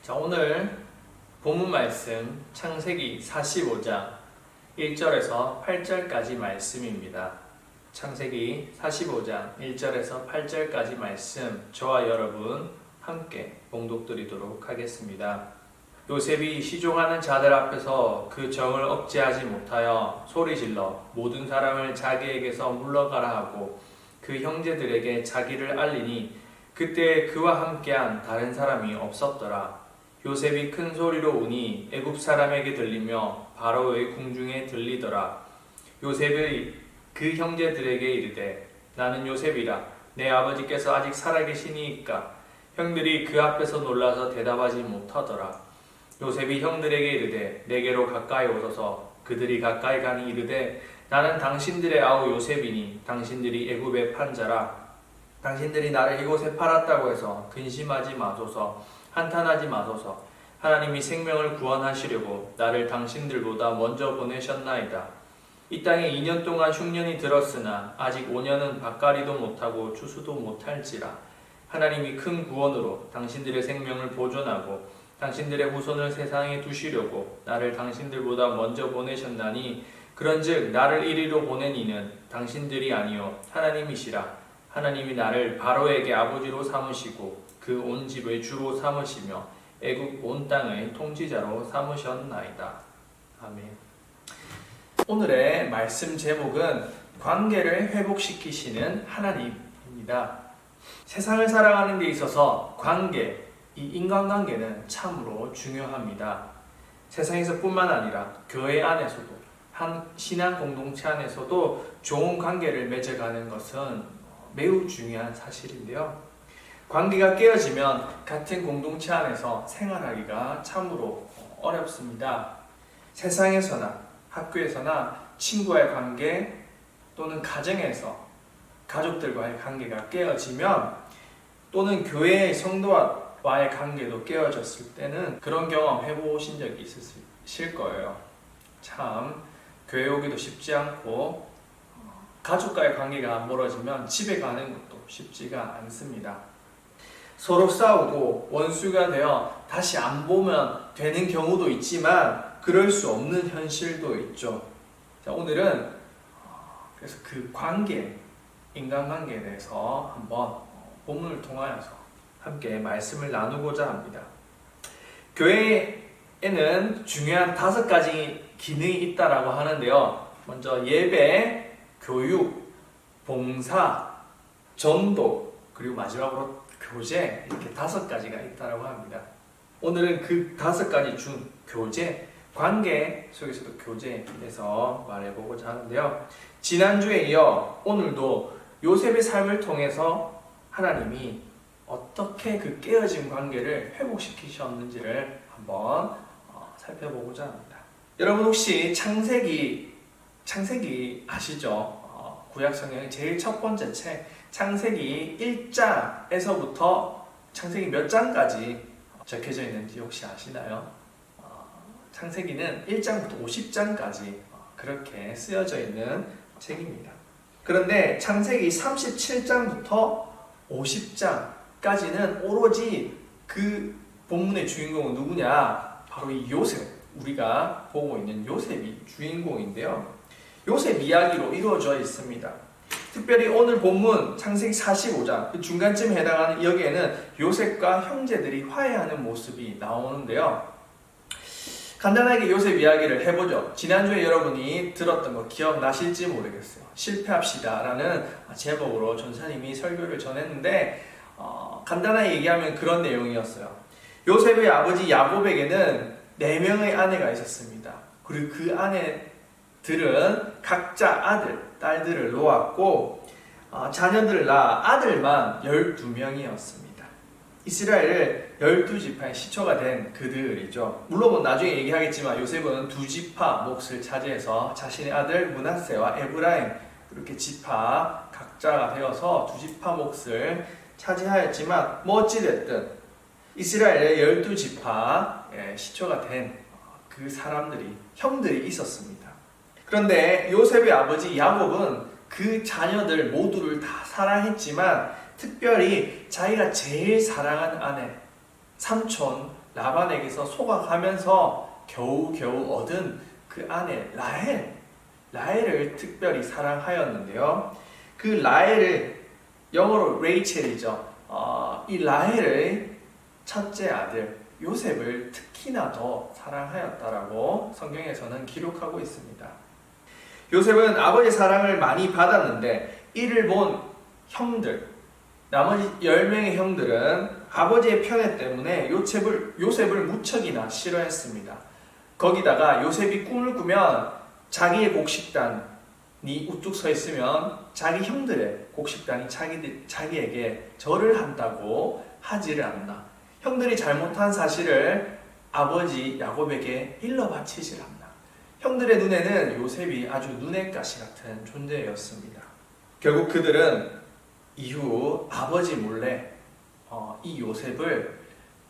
자, 오늘 본문 말씀 창세기 45장 1절에서 8절까지 말씀입니다. 창세기 45장 1절에서 8절까지 말씀 저와 여러분 함께 봉독드리도록 하겠습니다. 요셉이 시종하는 자들 앞에서 그 정을 억제하지 못하여 소리질러 모든 사람을 자기에게서 물러가라 하고 그 형제들에게 자기를 알리니 그때 그와 함께한 다른 사람이 없었더라. 요셉이 큰 소리로 우니 애굽 사람에게 들리며 바로의 궁중에 들리더라. 요셉이 그 형제들에게 이르되 나는 요셉이라. 내 아버지께서 아직 살아계시니이까. 형들이 그 앞에서 놀라서 대답하지 못하더라. 요셉이 형들에게 이르되 내게로 가까이 오소서. 그들이 가까이 가니 이르되 나는 당신들의 아우 요셉이니 당신들이 애굽의 판자라. 당신들이 나를 이곳에 팔았다고 해서 근심하지 마소서. 한탄하지 마소서. 하나님이 생명을 구원하시려고 나를 당신들보다 먼저 보내셨나이다. 이 땅에 2년 동안 흉년이 들었으나 아직 5년은 밭가리도 못하고 추수도 못할지라. 하나님이 큰 구원으로 당신들의 생명을 보존하고 당신들의 후손을 세상에 두시려고 나를 당신들보다 먼저 보내셨나니 그런즉 나를 이리로 보낸 이는 당신들이 아니요 하나님이시라. 하나님이 나를 바로에게 아버지로 삼으시고 그 온 집의 주로 삼으시며 애굽 온 땅의 통치자로 삼으셨나이다. 아멘. 오늘의 말씀 제목은 관계를 회복시키시는 하나님입니다. 세상을 살아가는 데 있어서 관계, 이 인간관계는 참으로 중요합니다. 세상에서 뿐만 아니라 교회 안에서도 한 신앙 공동체 안에서도 좋은 관계를 맺어가는 것은 매우 중요한 사실인데요. 관계가 깨어지면 같은 공동체 안에서 생활하기가 참으로 어렵습니다. 세상에서나 학교에서나 친구와의 관계 또는 가정에서 가족들과의 관계가 깨어지면 또는 교회의 성도와의 관계도 깨어졌을 때는 그런 경험 해보신 적이 있으실 거예요. 참 교회 오기도 쉽지 않고 가족과의 관계가 멀어지면 집에 가는 것도 쉽지가 않습니다. 서로 싸우고 원수가 되어 다시 안 보면 되는 경우도 있지만 그럴 수 없는 현실도 있죠. 자, 오늘은 그래서 그 관계, 인간관계에 대해서 한번 본문을 통하여서 함께 말씀을 나누고자 합니다. 교회에는 중요한 5가지 기능이 있다라고 하는데요. 먼저 예배, 교육, 봉사, 전도, 그리고 마지막으로 교제, 이렇게 5가지가 있다고 합니다. 오늘은 그 5가지 중 교제, 관계 속에서도 교제에 대해서 말해보고자 하는데요. 지난주에 이어 오늘도 요셉의 삶을 통해서 하나님이 어떻게 그 깨어진 관계를 회복시키셨는지를 한번 살펴보고자 합니다. 여러분 혹시 창세기 아시죠? 구약성경의 제일 첫 번째 책 창세기 1장에서부터 창세기 몇 장까지 적혀져 있는지 혹시 아시나요? 창세기는 1장부터 50장까지 그렇게 쓰여져 있는 책입니다. 그런데 창세기 37장부터 50장까지는 오로지 그 본문의 주인공은 누구냐? 바로 이 요셉, 우리가 보고 있는 요셉이 주인공인데요. 요셉 이야기로 이루어져 있습니다. 특별히 오늘 본문 창세기 45장 그 중간쯤에 해당하는 여기에는 요셉과 형제들이 화해하는 모습이 나오는데요. 간단하게 요셉 이야기를 해보죠. 지난주에 여러분이 들었던 거 기억나실지 모르겠어요. 실패합시다 라는 제목으로 전사님이 설교를 전했는데 간단하게 얘기하면 그런 내용이었어요. 요셉의 아버지 야곱에게는 4명의 아내가 있었습니다. 그리고 그 아내들은 각자 아들, 딸들을 놓았고 자녀들을 낳아 아들만 12명이었습니다. 이스라엘을 12지파의 시초가 된 그들이죠. 물론 나중에 얘기하겠지만 요셉은 2지파 몫을 차지해서 자신의 아들 므낫세와 에브라임 이렇게 지파 각자가 되어서 2지파 몫을 차지하였지만 어찌됐든 이스라엘의 12지파 시초가 된 그 사람들이 형들이 있었습니다. 그런데 요셉의 아버지 야곱은 그 자녀들 모두를 다 사랑했지만 특별히 자기가 제일 사랑하는 아내 삼촌 라반에게서 속아가면서 겨우겨우 얻은 그 아내 라헬을 특별히 사랑하였는데요. 그 라헬을 영어로 레이첼이죠. 이 라헬의 첫째 아들 요셉을 특히나 더 사랑하였다라고 성경에서는 기록하고 있습니다. 요셉은 아버지의 사랑을 많이 받았는데 이를 본 형들, 나머지 10명의 형들은 아버지의 편애 때문에 요셉을 무척이나 싫어했습니다. 거기다가 요셉이 꿈을 꾸면 자기의 곡식단이 우뚝 서 있으면 자기 형들의 곡식단이 자기에게 절을 한다고 하지를 않나. 형들이 잘못한 사실을 아버지 야곱에게 일러 바치질 않나. 형들의 눈에는 요셉이 아주 눈의 가시 같은 존재였습니다. 결국 그들은 이후 아버지 몰래 이 요셉을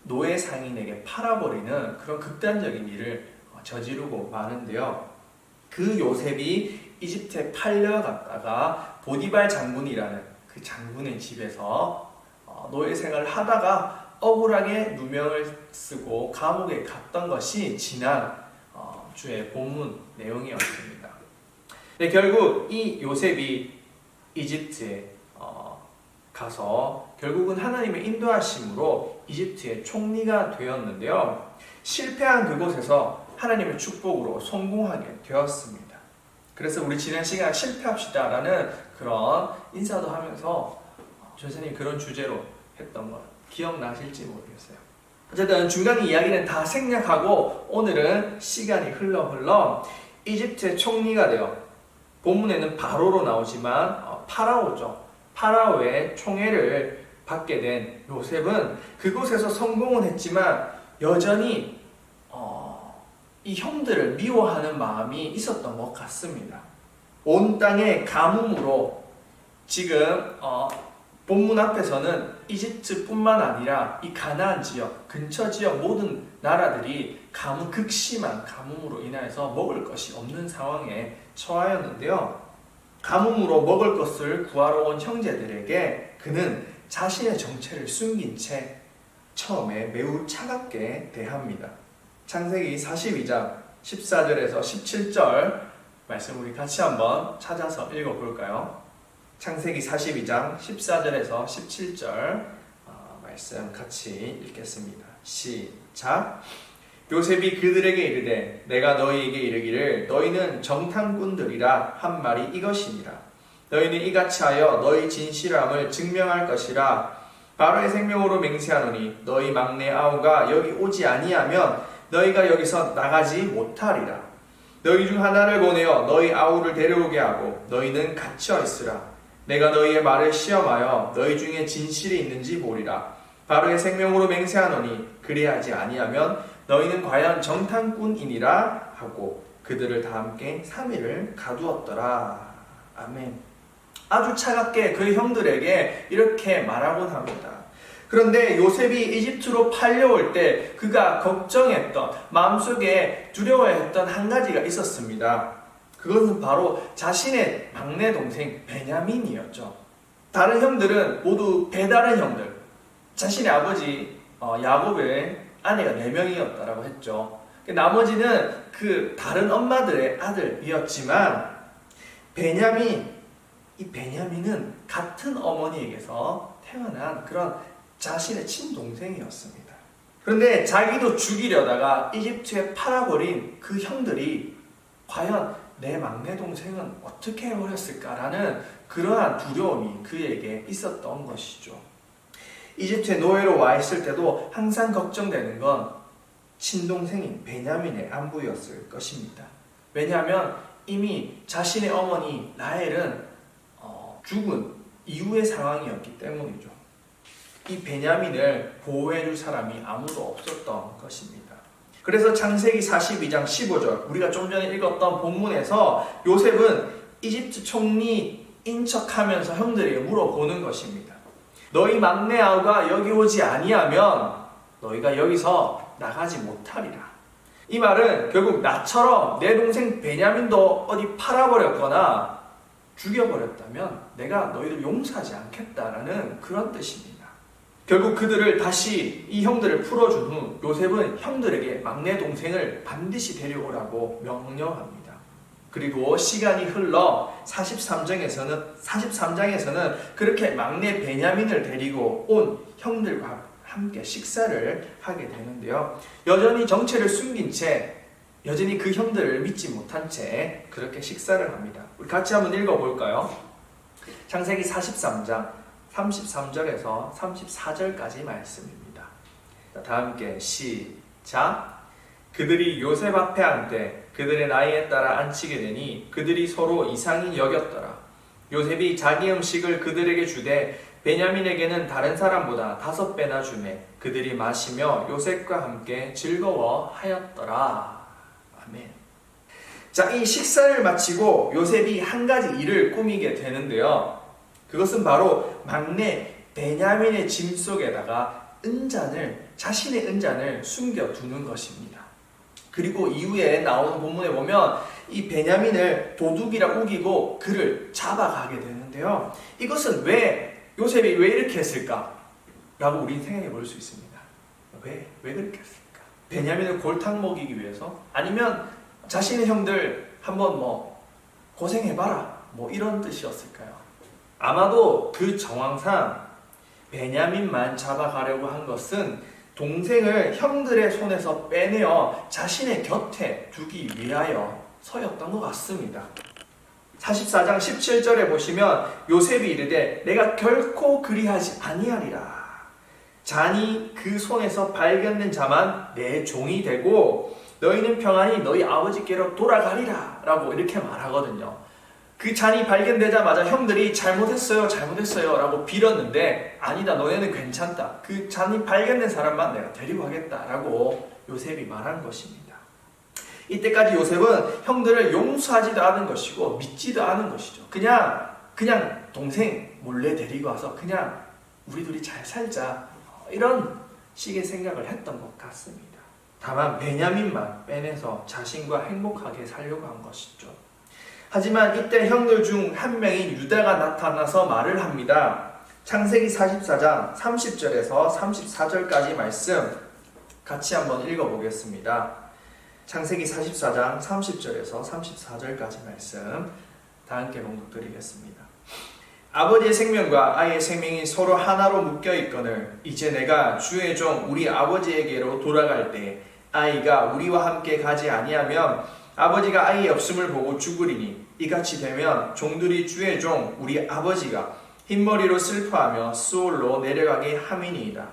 노예 상인에게 팔아버리는 그런 극단적인 일을 저지르고 마는데요. 그 요셉이 이집트에 팔려갔다가 보디발 장군이라는 그 장군의 집에서 노예 생활을 하다가 억울하게 누명을 쓰고 감옥에 갔던 것이 지난 주의 본문 내용이었습니다. 근데 결국 이 요셉이 이집트에 가서 결국은 하나님의 인도하심으로 이집트의 총리가 되었는데요. 실패한 그곳에서 하나님의 축복으로 성공하게 되었습니다. 그래서 우리 지난 시간 실패합시다 라는 그런 인사도 하면서 전사님 그런 주제로 했던 거 기억나실지 모르겠어요. 어쨌든 중간 이야기는 다 생략하고 오늘은 시간이 흘러 이집트의 총리가 되어 본문에는 바로로 나오지만 파라오죠. 파라오의 총애를 받게 된 요셉은 그곳에서 성공은 했지만 여전히 이 형들을 미워하는 마음이 있었던 것 같습니다. 온 땅의 가뭄으로 지금 본문 앞에서는 이집트뿐만 아니라 이 가나안 지역, 근처 지역 모든 나라들이 극심한 가뭄으로 인하여서 먹을 것이 없는 상황에 처하였는데요. 가뭄으로 먹을 것을 구하러 온 형제들에게 그는 자신의 정체를 숨긴 채 처음에 매우 차갑게 대합니다. 창세기 42장 14절에서 17절 말씀 우리 같이 한번 찾아서 읽어볼까요? 창세기 42장 14절에서 17절 말씀 같이 읽겠습니다. 시작. 요셉이 그들에게 이르되 내가 너희에게 이르기를 너희는 정탐꾼들이라 한 말이 이것이니라. 너희는 이같이 하여 너희 진실함을 증명할 것이라. 바로의 생명으로 맹세하노니 너희 막내 아우가 여기 오지 아니하면 너희가 여기서 나가지 못하리라. 너희 중 하나를 보내어 너희 아우를 데려오게 하고 너희는 갇혀 있으라. 내가 너희의 말을 시험하여 너희 중에 진실이 있는지 보리라. 바로의 생명으로 맹세하노니 그리하지 아니하면 너희는 과연 정탐꾼이니라 하고 그들을 다 함께 3일을 가두었더라. 아멘. 아주 차갑게 그 형들에게 이렇게 말하곤 합니다. 그런데 요셉이 이집트로 팔려올 때 그가 걱정했던, 마음속에 두려워했던 한 가지가 있었습니다. 그것은 바로 자신의 막내 동생 베냐민이었죠. 다른 형들은 모두 배다른 형들, 자신의 아버지 야곱의 아내가 4명이었다라고 했죠. 나머지는 그 다른 엄마들의 아들이었지만 이 베냐민은 같은 어머니에게서 태어난 그런 자신의 친동생이었습니다. 그런데 자기도 죽이려다가 이집트에 팔아버린 그 형들이 과연 내 막내 동생은 어떻게 해버렸을까라는 그러한 두려움이 그에게 있었던 것이죠. 이집트에 노예로 와 있을 때도 항상 걱정되는 건 친동생인 베냐민의 안부였을 것입니다. 왜냐하면 이미 자신의 어머니 라헬은 죽은 이후의 상황이었기 때문이죠. 이 베냐민을 보호해줄 사람이 아무도 없었던 것입니다. 그래서 창세기 42장 15절 우리가 좀 전에 읽었던 본문에서 요셉은 이집트 총리인 척하면서 형들에게 물어보는 것입니다. 너희 막내 아우가 여기 오지 아니하면 너희가 여기서 나가지 못하리라. 이 말은 결국 나처럼 내 동생 베냐민도 어디 팔아버렸거나 죽여버렸다면 내가 너희를 용서하지 않겠다라는 그런 뜻입니다. 결국 그들을 다시 이 형들을 풀어준 후 요셉은 형들에게 막내 동생을 반드시 데려오라고 명령합니다. 그리고 시간이 흘러 43장에서는 그렇게 막내 베냐민을 데리고 온 형들과 함께 식사를 하게 되는데요. 여전히 정체를 숨긴 채, 여전히 그 형들을 믿지 못한 채 그렇게 식사를 합니다. 우리 같이 한번 읽어볼까요? 창세기 43장 33절에서 34절까지 말씀입니다. 다 함께 시작. 그들이 요셉 앞에 앉되 그들의 나이에 따라 앉히게 되니 그들이 서로 이상히 여겼더라. 요셉이 자기 음식을 그들에게 주되 베냐민에게는 다른 사람보다 5배나 주매 그들이 마시며 요셉과 함께 즐거워하였더라. 아멘. 자, 이 식사를 마치고 요셉이 한 가지 일을 꾸미게 되는데요. 그것은 바로 막내 베냐민의 짐 속에다가 자신의 은잔을 숨겨두는 것입니다. 그리고 이후에 나오는 본문에 보면 이 베냐민을 도둑이라 우기고 그를 잡아가게 되는데요. 이것은 요셉이 왜 이렇게 했을까? 라고 우리는 생각해 볼 수 있습니다. 왜 그렇게 했을까? 베냐민을 골탕 먹이기 위해서? 아니면 자신의 형들 한번 고생해봐라 이런 뜻이었을까요? 아마도 그 정황상 베냐민만 잡아가려고 한 것은 동생을 형들의 손에서 빼내어 자신의 곁에 두기 위하여 서였던 것 같습니다. 44장 17절에 보시면 요셉이 이르되 내가 결코 그리하지 아니하리라. 잔이 그 손에서 발견된 자만 내 종이 되고 너희는 평안히 너희 아버지께로 돌아가리라 라고 이렇게 말하거든요. 그 잔이 발견되자마자 형들이 잘못했어요 라고 빌었는데 아니다, 너네는 괜찮다. 그 잔이 발견된 사람만 내가 데리고 가겠다 라고 요셉이 말한 것입니다. 이때까지 요셉은 형들을 용서하지도 않은 것이고 믿지도 않은 것이죠. 그냥 동생 몰래 데리고 와서 그냥 우리 둘이 잘 살자 이런 식의 생각을 했던 것 같습니다. 다만 베냐민만 빼내서 자신과 행복하게 살려고 한 것이죠. 하지만 이때 형들 중 한 명인 유다가 나타나서 말을 합니다. 창세기 44장 30절에서 34절까지 말씀 같이 한번 읽어보겠습니다. 창세기 44장 30절에서 34절까지 말씀 다 함께 봉독드리겠습니다. 아버지의 생명과 아이의 생명이 서로 하나로 묶여 있거늘 이제 내가 주의 종 우리 아버지에게로 돌아갈 때 아이가 우리와 함께 가지 아니하면 아버지가 아이의 없음을 보고 죽으리니 이같이 되면 종들이 주의 종 우리 아버지가 흰머리로 슬퍼하며 수올로 내려가게 함이니이다.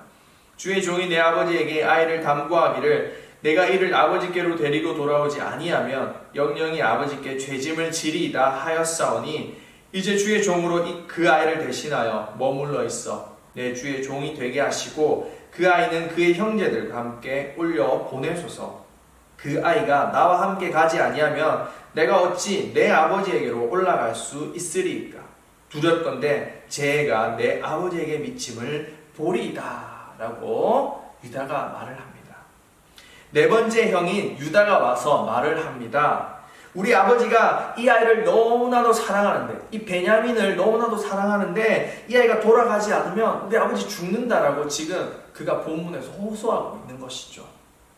주의 종이 내 아버지에게 아이를 담보하기를 내가 이를 아버지께로 데리고 돌아오지 아니하면 영영이 아버지께 죄짐을 지리이다 하였사오니 이제 주의 종으로 그 아이를 대신하여 머물러 있어 내 주의 종이 되게 하시고 그 아이는 그의 형제들과 함께 올려 보내소서. 그 아이가 나와 함께 가지 아니하면 내가 어찌 내 아버지에게로 올라갈 수 있으리이까. 두렵건대 제 애가 내 아버지에게 미침을 보리이다 라고 유다가 말을 합니다. 네 번째 형인 유다가 와서 말을 합니다. 우리 아버지가 이 아이를 너무나도 사랑하는데, 이 베냐민을 너무나도 사랑하는데 이 아이가 돌아가지 않으면 우리 아버지 죽는다라고 지금 그가 본문에서 호소하고 있는 것이죠.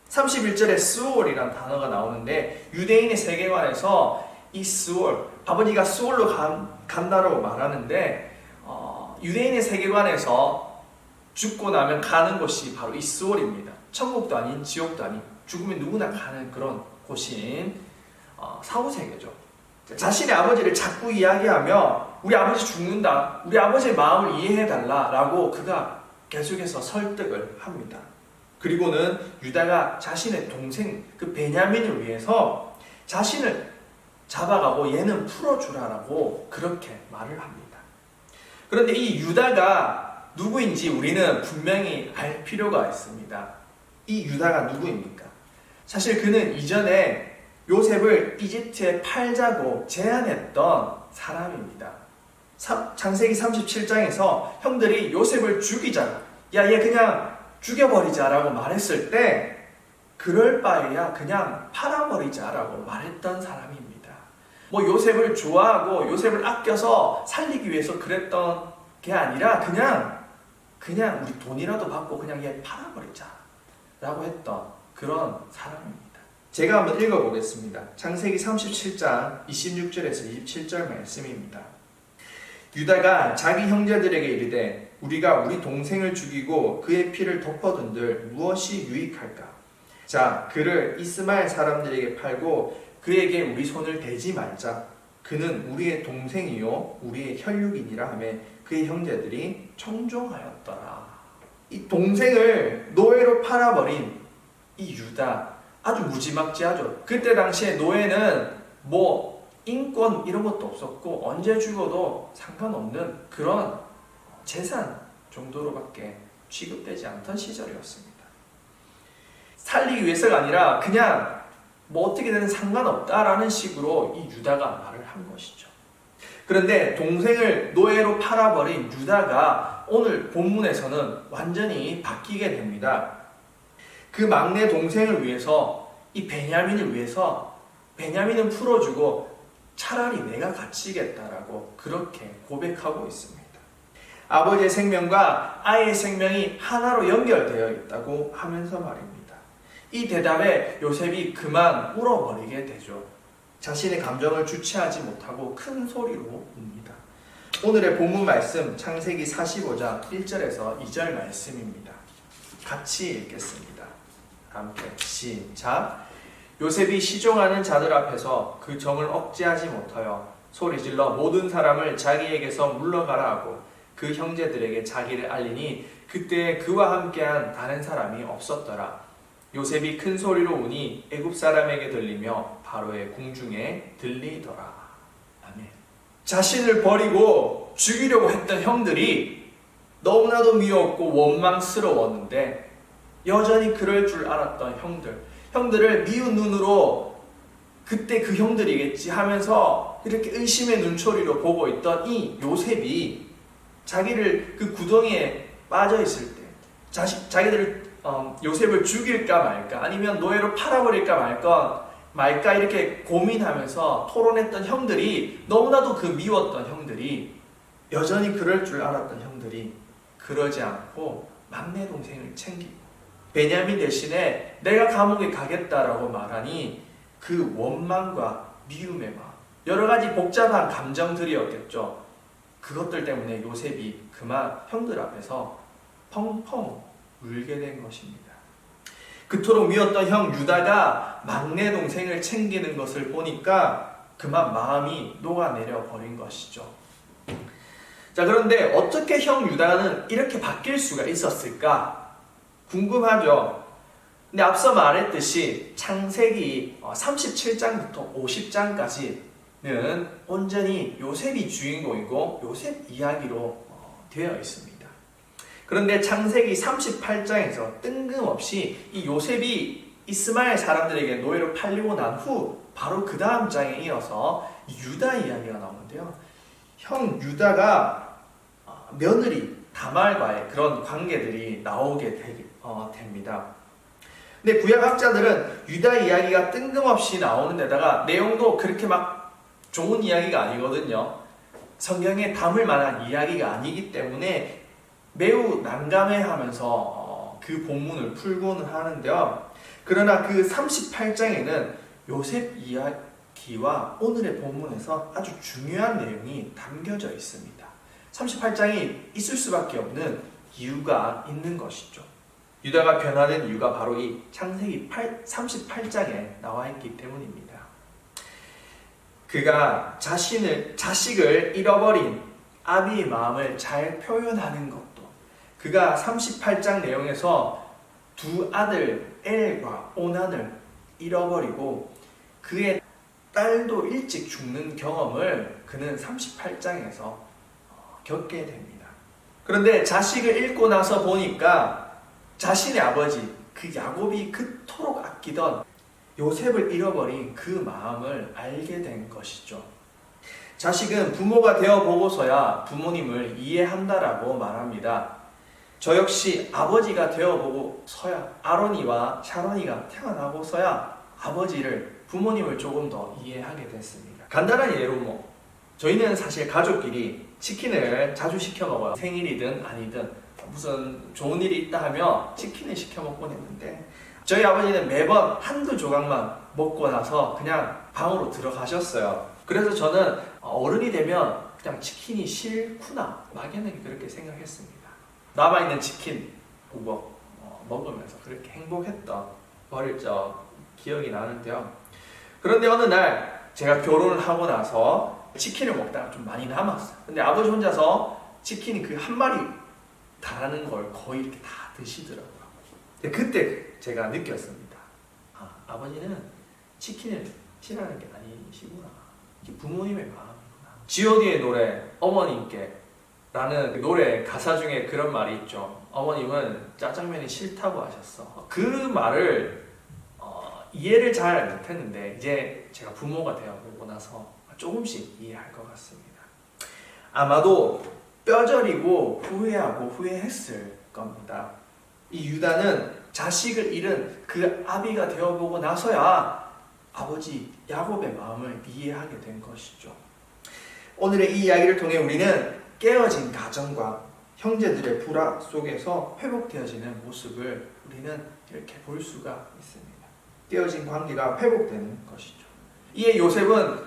31절에 스올이라는 단어가 나오는데 유대인의 세계관에서 이 스올, 아버지가 스올로 간다라고 말하는데 유대인의 세계관에서 죽고 나면 가는 곳이 바로 이 스올입니다. 천국도 아닌 지옥도 아닌 죽으면 누구나 가는 그런 곳인 사후세계죠. 자신의 아버지를 자꾸 이야기하며 우리 아버지 죽는다, 우리 아버지의 마음을 이해해달라 라고 그가 계속해서 설득을 합니다. 그리고는 유다가 자신의 동생 그 베냐민을 위해서 자신을 잡아가고 얘는 풀어주라라고 그렇게 말을 합니다. 그런데 이 유다가 누구인지 우리는 분명히 알 필요가 있습니다. 이 유다가 누구입니까? 사실 그는 이전에 요셉을 이집트에 팔자고 제안했던 사람입니다. 창세기 37장에서 형들이 요셉을 죽이자, 야 얘 그냥 죽여버리자라고 말했을 때 그럴 바에야 그냥 팔아버리자라고 말했던 사람입니다. 요셉을 좋아하고 요셉을 아껴서 살리기 위해서 그랬던 게 아니라 그냥 그냥 우리 돈이라도 받고 그냥 얘 팔아버리자 라고 했던 그런 사람입니다. 제가 한번 읽어보겠습니다. 창세기 37장 26절에서 27절 말씀입니다. 유다가 자기 형제들에게 이르되 우리가 우리 동생을 죽이고 그의 피를 덮어둔들 무엇이 유익할까? 자, 그를 이스마엘 사람들에게 팔고 그에게 우리 손을 대지 말자. 그는 우리의 동생이요 우리의 혈육이니라 하며 그의 형제들이 청종하였더라. 이 동생을 노예로 팔아버린 이 유다, 아주 무지막지하죠. 그때 당시에 노예는 뭐 인권 이런 것도 없었고 언제 죽어도 상관없는 그런 재산 정도로밖에 취급되지 않던 시절이었습니다. 살리기 위해서가 아니라 그냥 뭐 어떻게 되는 상관없다라는 식으로 이 유다가 말을 한 것이죠. 그런데 동생을 노예로 팔아버린 유다가 오늘 본문에서는 완전히 바뀌게 됩니다. 그 막내 동생을 위해서, 이 베냐민을 위해서 베냐민은 풀어주고 차라리 내가 갇히겠다라고 그렇게 고백하고 있습니다. 아버지의 생명과 아이의 생명이 하나로 연결되어 있다고 하면서 말입니다. 이 대답에 요셉이 그만 울어버리게 되죠. 자신의 감정을 주체하지 못하고 큰 소리로 웁니다. 오늘의 본문 말씀 창세기 45장 1절에서 2절 말씀입니다. 같이 읽겠습니다. 함께 시작. 요셉이 시종하는 자들 앞에서 그 정을 억제하지 못하여 소리질러 모든 사람을 자기에게서 물러가라 하고 그 형제들에게 자기를 알리니 그때 그와 함께한 다른 사람이 없었더라. 요셉이 큰 소리로 우니 애굽 사람에게 들리며 바로의 궁중에 들리더라. 아멘. 자신을 버리고 죽이려고 했던 형들이 너무나도 미웠고 원망스러웠는데 여전히 그럴 줄 알았던 형들을 미운 눈으로 그때 그 형들이겠지 하면서 이렇게 의심의 눈초리로 보고 있던 이 요셉이 자기를 그 구덩이에 빠져 있을 때 자기들을 요셉을 죽일까 말까 아니면 노예로 팔아버릴까 말까 이렇게 고민하면서 토론했던 형들이 너무나도 그 미웠던 형들이 여전히 그럴 줄 알았던 형들이 그러지 않고 막내 동생을 챙기고 베냐민 대신에 내가 감옥에 가겠다라고 말하니 그 원망과 미움의 마음 여러 가지 복잡한 감정들이었겠죠. 그것들 때문에 요셉이 그만 형들 앞에서 펑펑 울게 된 것입니다. 그토록 미웠던 형 유다가 막내 동생을 챙기는 것을 보니까 그만 마음이 녹아내려 버린 것이죠. 자, 그런데 어떻게 형 유다는 이렇게 바뀔 수가 있었을까? 궁금하죠? 근데 앞서 말했듯이 창세기 37장부터 50장까지는 온전히 요셉이 주인공이고 요셉 이야기로 되어 있습니다. 그런데 창세기 38장에서 뜬금없이 이 요셉이 이스마엘 사람들에게 노예로 팔리고 난 후 바로 그 다음 장에 이어서 유다 이야기가 나오는데요. 형 유다가 며느리 다말과의 그런 관계들이 나오게 됩니다. 근데 구약학자들은 유다 이야기가 뜬금없이 나오는 데다가 내용도 그렇게 막 좋은 이야기가 아니거든요. 성경에 담을 만한 이야기가 아니기 때문에 매우 난감해하면서 그 본문을 풀고는 하는데요. 그러나 그 38장에는 요셉 이야기와 오늘의 본문에서 아주 중요한 내용이 담겨져 있습니다. 38장이 있을 수밖에 없는 이유가 있는 것이죠. 유다가 변화된 이유가 바로 이 창세기 38장에 나와 있기 때문입니다. 그가 자식을 잃어버린 아비의 마음을 잘 표현하는 것도, 그가 38장 내용에서 두 아들 엘과 오난을 잃어버리고 그의 딸도 일찍 죽는 경험을 그는 38장에서 겪게 됩니다. 그런데 자식을 잃고 나서 보니까 자신의 아버지 그 야곱이 그토록 아끼던 요셉을 잃어버린 그 마음을 알게 된 것이죠. 자식은 부모가 되어 보고서야 부모님을 이해한다라고 말합니다. 저 역시 아버지가 되어 보고서야 아론이와 샤론이가 태어나고서야 아버지를 부모님을 조금 더 이해하게 됐습니다. 간단한 예로 저희는 사실 가족끼리 치킨을 자주 시켜 먹어요. 생일이든 아니든 무슨 좋은 일이 있다 하면 치킨을 시켜 먹곤 했는데 저희 아버지는 매번 한두 조각만 먹고 나서 그냥 방으로 들어가셨어요. 그래서 저는 어른이 되면 그냥 치킨이 싫구나 막연하게 그렇게 생각했습니다. 남아있는 치킨 보고 먹으면서 그렇게 행복했던 어릴 적 기억이 나는데요. 그런데 어느 날 제가 결혼을 하고 나서 치킨을 먹다가 좀 많이 남았어요. 근데 아버지 혼자서 치킨이 그 한 마리 달하는 걸 거의 이렇게 다 드시더라고요. 근데 그때 제가 느꼈습니다. 아버지는 치킨을 싫어하는 게 아니시구나. 이게 부모님의 마음이구나. G.O.D의 노래 어머님께 라는 그 노래 가사 중에 그런 말이 있죠. 어머님은 짜장면이 싫다고 하셨어. 그 말을 이해를 잘 못했는데 이제 제가 부모가 되어보고 나서 조금씩 이해할 것 같습니다. 아마도 뼈저리고 후회하고 후회했을 겁니다. 이 유다는 자식을 잃은 그 아비가 되어보고 나서야 아버지 야곱의 마음을 이해하게 된 것이죠. 오늘의 이 이야기를 통해 우리는 깨어진 가정과 형제들의 불화 속에서 회복되어지는 모습을 우리는 이렇게 볼 수가 있습니다. 깨어진 관계가 회복되는 것이죠. 이에 요셉은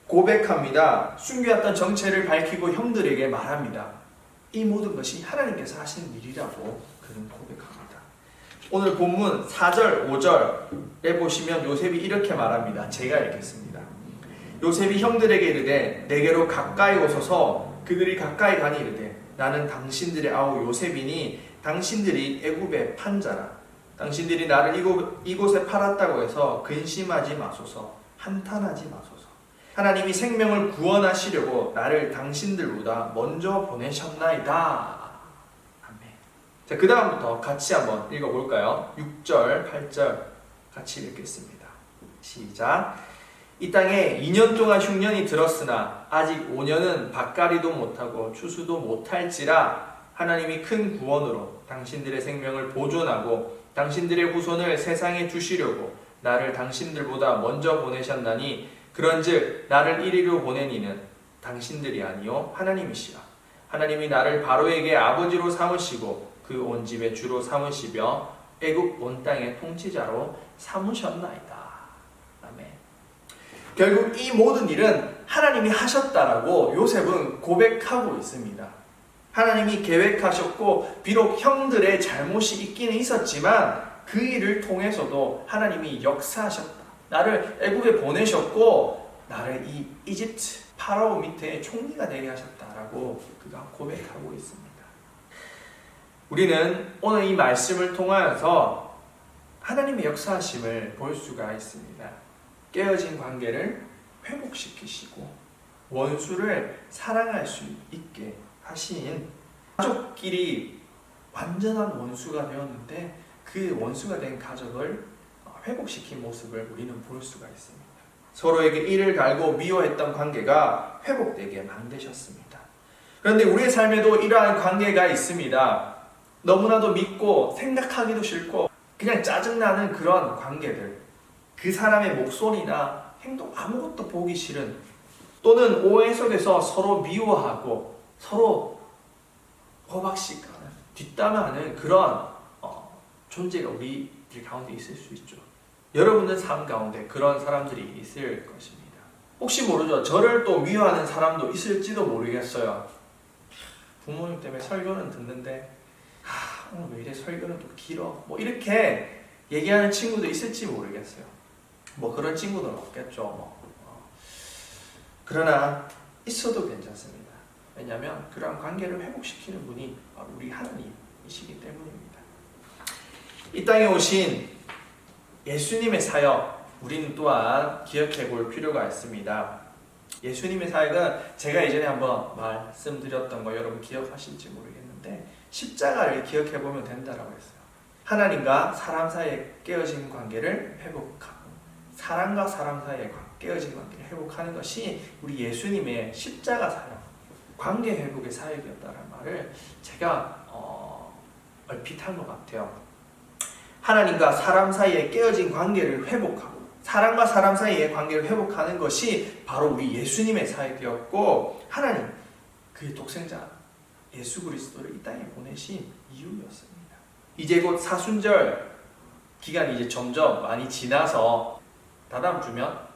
고백합니다. 숨겨왔던 정체를 밝히고 형들에게 말합니다. 이 모든 것이 하나님께서 하시는 일이라고 그는 고백합니다. 오늘 본문 4절, 5절에 보시면 요셉이 이렇게 말합니다. 제가 읽겠습니다. 요셉이 형들에게 이르되 내게로 가까이 오소서. 그들이 가까이 가니 이르되 나는 당신들의 아우 요셉이니 당신들이 애굽의 판자라. 당신들이 나를 이곳에 팔았다고 해서 근심하지 마소서. 한탄하지 마소서. 하나님이 생명을 구원하시려고 나를 당신들보다 먼저 보내셨나이다. 아멘. 자, 그 다음부터 같이 한번 읽어볼까요? 6절, 8절 같이 읽겠습니다. 시작. 이 땅에 2년 동안 흉년이 들었으나 아직 5년은 밭가리도 못하고 추수도 못할지라 하나님이 큰 구원으로 당신들의 생명을 보존하고 당신들의 후손을 세상에 두시려고 나를 당신들보다 먼저 보내셨나니 그런즉 나를 이리로 보낸 이는 당신들이 아니요 하나님이시라. 하나님이 나를 바로에게 아버지로 삼으시고 그 온 집의 주로 삼으시며 애굽 온 땅의 통치자로 삼으셨나이다. 아멘. 결국 이 모든 일은 하나님이 하셨다라고 요셉은 고백하고 있습니다. 하나님이 계획하셨고 비록 형들의 잘못이 있기는 있었지만 그 일을 통해서도 하나님이 역사하셨다. 나를 애굽에 보내셨고 나를 이 이집트 파라오 밑에 총리가 되게 하셨다라고 그가 고백하고 있습니다. 우리는 오늘 이 말씀을 통하여서 하나님의 역사하심을 볼 수가 있습니다. 깨어진 관계를 회복시키시고 원수를 사랑할 수 있게 하신 가족끼리 완전한 원수가 되었는데 그 원수가 된 가족을 회복시킨 모습을 우리는 볼 수가 있습니다. 서로에게 이를 갈고 미워했던 관계가 회복되게 만드셨습니다. 그런데 우리의 삶에도 이러한 관계가 있습니다. 너무나도 믿고 생각하기도 싫고 그냥 짜증나는 그런 관계들, 그 사람의 목소리나 행동 아무것도 보기 싫은, 또는 오해 속에서 서로 미워하고 서로 호박씨가는 뒷담화하는 그런 존재가 우리들 가운데 있을 수 있죠. 여러분의 삶 가운데 그런 사람들이 있을 것입니다. 혹시 모르죠. 저를 또 미워하는 사람도 있을지도 모르겠어요. 부모님 때문에 설교는 듣는데 오늘 왜 이래 설교는 또 길어 뭐 이렇게 얘기하는 친구도 있을지 모르겠어요. 뭐 그런 친구는 없겠죠. 그러나 있어도 괜찮습니다. 왜냐하면 그러한 관계를 회복시키는 분이 바로 우리 하나님이시기 때문입니다. 이 땅에 오신 예수님의 사역, 우리는 또한 기억해 볼 필요가 있습니다. 예수님의 사역은 제가 예전에 한번 말씀드렸던 거 여러분 기억하실지 모르겠는데 십자가를 기억해 보면 된다라고 했어요. 하나님과 사람 사이의 깨어진 관계를 회복하고 사람과 사람 사이의 깨어진 관계를 회복하는 것이 우리 예수님의 십자가 사역, 관계 회복의 사역이었다는 말을 제가 얼핏 한 것 같아요. 하나님과 사람 사이의 깨어진 관계를 회복하고 사람과 사람 사이의 관계를 회복하는 것이 바로 우리 예수님의 사역이었고 하나님, 그의 독생자 예수 그리스도를 이 땅에 보내신 이유였습니다. 이제 곧 사순절 기간이 이제 점점 많이 지나서 다다음 주면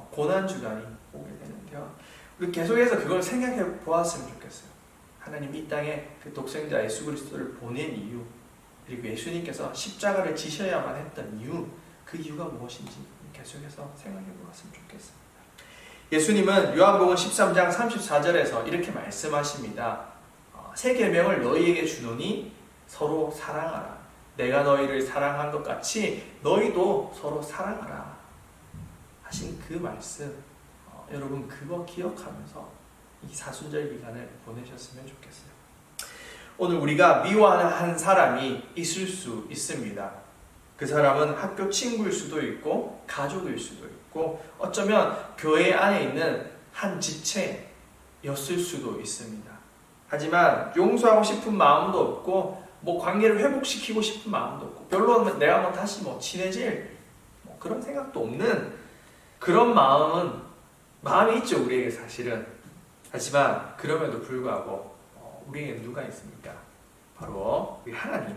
고난 주간이 오게 되는데요. 우리 계속해서 그걸 생각해 보았으면 좋겠어요. 하나님 이 땅에 그 독생자 예수 그리스도를 보낸 이유, 그리고 예수님께서 십자가를 지셔야만 했던 이유, 그 이유가 무엇인지 계속해서 생각해 보았으면 좋겠습니다. 예수님은 요한복음 13장 34절에서 이렇게 말씀하십니다. 새 계명을 너희에게 주노니 서로 사랑하라. 내가 너희를 사랑한 것 같이 너희도 서로 사랑하라. 하신 그 말씀, 여러분 그거 기억하면서 이 사순절 기간을 보내셨으면 좋겠어요. 오늘 우리가 미워하는 한 사람이 있을 수 있습니다. 그 사람은 학교 친구일 수도 있고 가족일 수도 있고 어쩌면 교회 안에 있는 한 지체였을 수도 있습니다. 하지만 용서하고 싶은 마음도 없고 관계를 회복시키고 싶은 마음도 없고 별로 내가 다시 친해질 그런 생각도 없는 그런 마음이 있죠, 우리에게 사실은. 하지만 그럼에도 불구하고 우리에게 누가 있습니까? 바로 우리 하나님.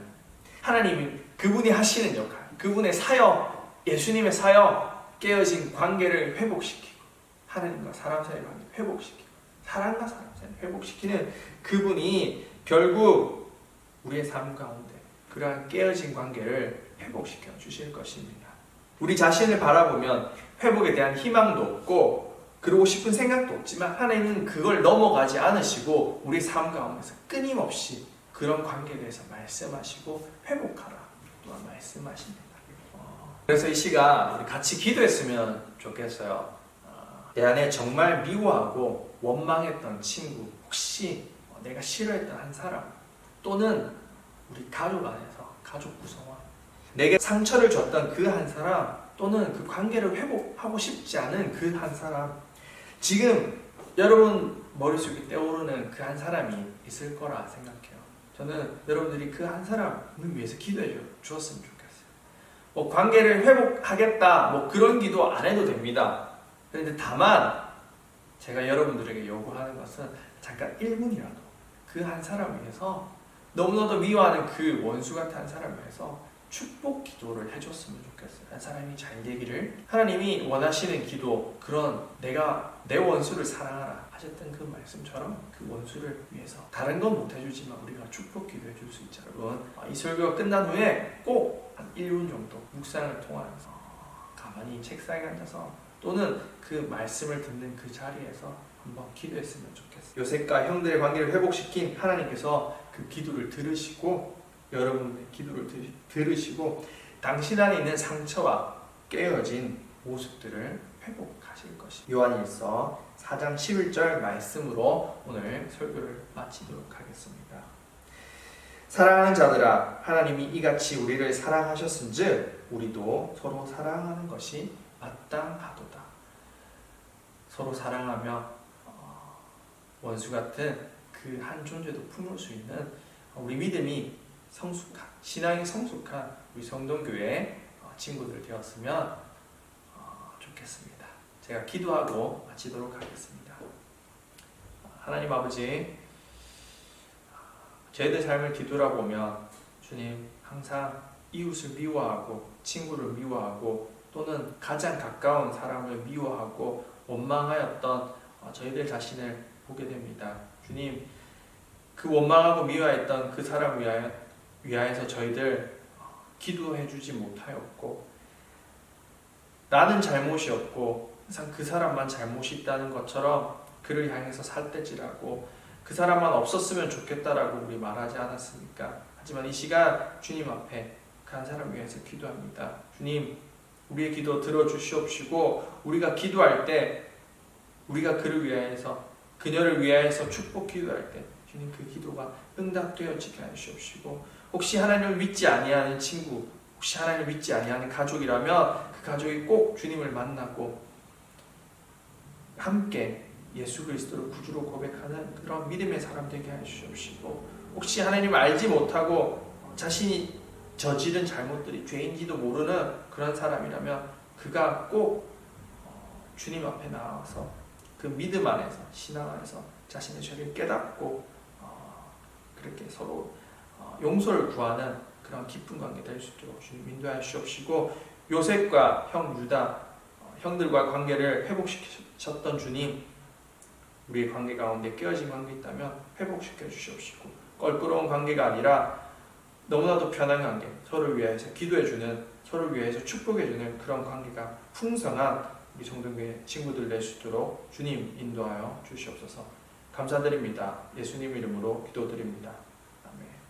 하나님이 그분이 하시는 역할, 그분의 사역, 예수님의 사역, 깨어진 관계를 회복시키고 하나님과 사람 사이의 관계를 회복시키고 사람과 사람 사이를 회복시키는 그분이 결국 우리의 삶 가운데 그러한 깨어진 관계를 회복시켜 주실 것입니다. 우리 자신을 바라보면 회복에 대한 희망도 없고 그러고 싶은 생각도 없지만 하나님은 그걸 넘어가지 않으시고 우리 삶 가운데서 끊임없이 그런 관계에 대해서 말씀하시고 회복하라 또한 말씀하십니다. 그래서 이 시간 우리 같이 기도했으면 좋겠어요. 내 안에 정말 미워하고 원망했던 친구, 혹시 내가 싫어했던 한 사람, 또는 우리 가족 안에서 가족 구성원, 내게 상처를 줬던 그 한 사람, 또는 그 관계를 회복하고 싶지 않은 그 한 사람, 지금 여러분 머릿속에 떠오르는 그 한 사람이 있을 거라 생각해요. 저는 여러분들이 그 한 사람을 위해서 기도해 주었으면 좋겠어요. 관계를 회복하겠다 그런 기도 안 해도 됩니다. 그런데 다만 제가 여러분들에게 요구하는 것은 잠깐 1분이라도 그 한 사람을 위해서, 너무나도 미워하는 그 원수 같은 한 사람을 위해서 축복 기도를 해줬으면 좋겠어요. 한 사람이 잘 되기를. 하나님이 원하시는 기도, 그런 내가 내 원수를 사랑하라 하셨던 그 말씀처럼 그 원수를 위해서 다른 건 못 해주지만 우리가 축복 기도해 줄 수 있죠. 여러분, 이 설교가 끝난 후에 꼭 한 1분 정도 묵상을 통하면서 가만히 책상에 앉아서 또는 그 말씀을 듣는 그 자리에서 한번 기도했으면 좋겠어요. 요셉과 형들의 관계를 회복시킨 하나님께서 그 기도를 들으시고 여러분의 기도를 들으시고 당신 안에 있는 상처와 깨어진 모습들을 회복하실 것입니다. 요한일서 4장 11절 말씀으로 오늘 설교를 마치도록 하겠습니다. 사랑하는 자들아, 하나님이 이같이 우리를 사랑하셨은즉 우리도 서로 사랑하는 것이 마땅하도다. 서로 사랑하며 원수 같은 그 한 존재도 품을 수 있는 우리 믿음이 성숙한, 신앙이 성숙한 우리 성동교회 친구들 되었으면 좋겠습니다. 제가 기도하고 마치도록 하겠습니다. 하나님 아버지, 저희들 삶을 뒤돌아보면 주님, 항상 이웃을 미워하고 친구를 미워하고 또는 가장 가까운 사람을 미워하고 원망하였던 저희들 자신을 보게 됩니다. 주님, 그 원망하고 미워했던 그 사람을 위하여서 저희들 기도해 주지 못하였고, 나는 잘못이 없고 항상 그 사람만 잘못이 있다는 것처럼 그를 향해서 살대질하고 그 사람만 없었으면 좋겠다라고 우리 말하지 않았습니까? 하지만 이 시간 주님 앞에 그 한 사람 위해서 기도합니다. 주님, 우리의 기도 들어주시옵시고 우리가 기도할 때, 우리가 그를 위하여서, 그녀를 위하여서 축복 기도할 때 주님 그 기도가 응답되어지게 하시옵시고, 혹시 하나님을 믿지 아니하는 친구, 혹시 하나님을 믿지 아니하는 가족이라면 그 가족이 꼭 주님을 만나고 함께 예수 그리스도를 구주로 고백하는 그런 믿음의 사람 되게 하시옵시고, 혹시 하나님을 알지 못하고 자신이 저지른 잘못들이 죄인지도 모르는 그런 사람이라면 그가 꼭 주님 앞에 나와서 그 믿음 안에서, 신앙 안에서 자신의 죄를 깨닫고 그렇게 서로 용서를 구하는 그런 깊은 관계 될 수 있도록 주님 인도하여 주옵시고, 요셉과 형 유다 형들과 관계를 회복시키셨던 주님, 우리의 관계 가운데 깨어진 관계 있다면 회복시켜 주시옵시고, 껄끄러운 관계가 아니라 너무나도 편한 관계, 서로를 위해서 기도해주는, 서로를 위해서 축복해주는 그런 관계가 풍성한 우리 성동교회 친구들 될 수 있도록 주님 인도하여 주시옵소서. 감사드립니다. 예수님 이름으로 기도드립니다. 아멘.